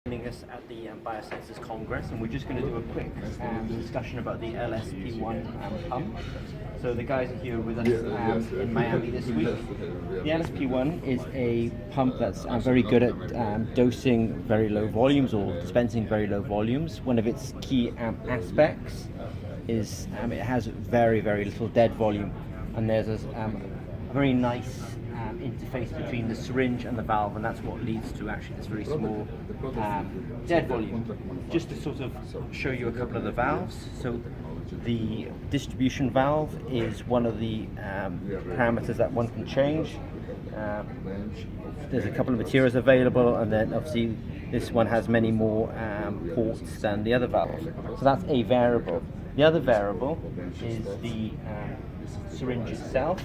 Joining us at the Biosensors Congress, and we're just going to do a quick discussion about the LSP1 pump. So the guys are here with us in Miami this week. The LSP1 is a pump that's very good at dosing very low volumes or dispensing very low volumes. One of its key aspects is it has very little dead volume, and there's a very nice interface between the syringe and the valve, and that's what leads to actually this very small dead volume. Just to sort of show you a couple of the valves. So the distribution valve is one of the parameters that one can change. There's a couple of materials available, and then obviously this one has many more ports than the other valve. So that's a variable. The other variable is the syringe itself.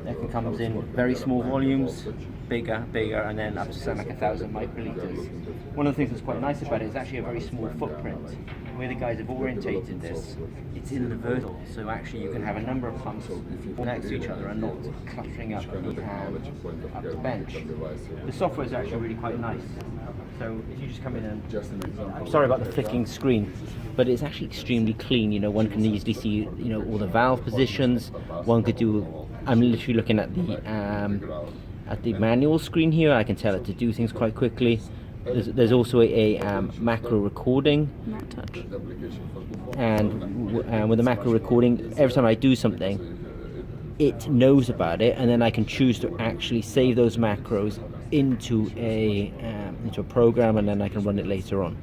That comes in very small volumes, bigger, and then up to something like 1,000 microliters. One of the things that's quite nice about it is actually a very small footprint. The way the guys have orientated this, it's in the vertical, so actually you can have a number of pumps next to each other and not cluttering up the bench. The software is actually really quite nice. So if you just come in and, I'm sorry about the flicking screen, but it's actually extremely clean. You know, one can easily see, all the valve positions. One could do, I'm literally looking at the manual screen here. I can tell it to do things quite quickly. There's also a macro recording, and with the macro recording, every time I do something, it knows about it, and then I can choose to actually save those macros into a program, and then I can run it later on.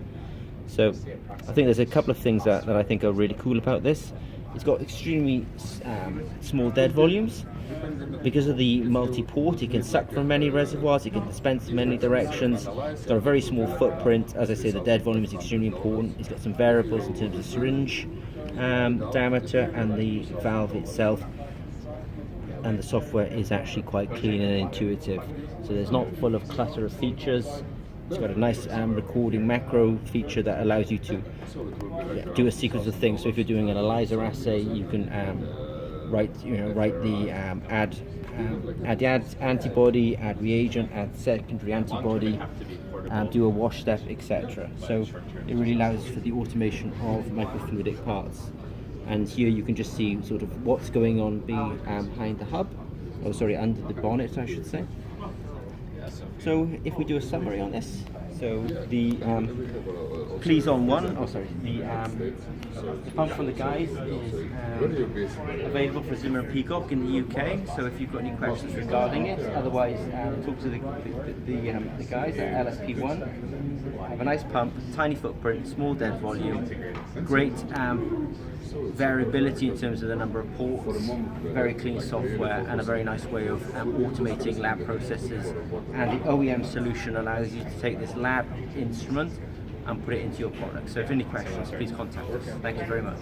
So I think there's a couple of things that I think are really cool about this. It's got extremely small dead volumes. Because of the multi-port, it can suck from many reservoirs, it can dispense in many directions. It's got a very small footprint. As I say, the dead volume is extremely important. It's got some variables in terms of syringe diameter and the valve itself. And the software is actually quite clean and intuitive. So there's not full of clutter of features. It's got a nice recording macro feature that allows you to do a sequence of things. So if you're doing an ELISA assay, you can write the add the antibody, add reagent, add secondary antibody, do a wash step, etc. So it really allows for the automation of microfluidic parts. And here you can just see sort of what's going on behind the hub, under the bonnet, I should say. So if we do a summary on this, so the Pleason 1, the pump from the guys is available for Zimmer and Peacock in the UK. So if you've got any questions regarding it, otherwise talk to the guys at LSP1. Have a nice pump, tiny footprint, small dead volume, great variability in terms of the number of ports, very clean software, and a very nice way of automating lab processes. And the OEM solution allows you to take this lab instrument and put it into your product. So if any questions, please contact us. Thank you very much.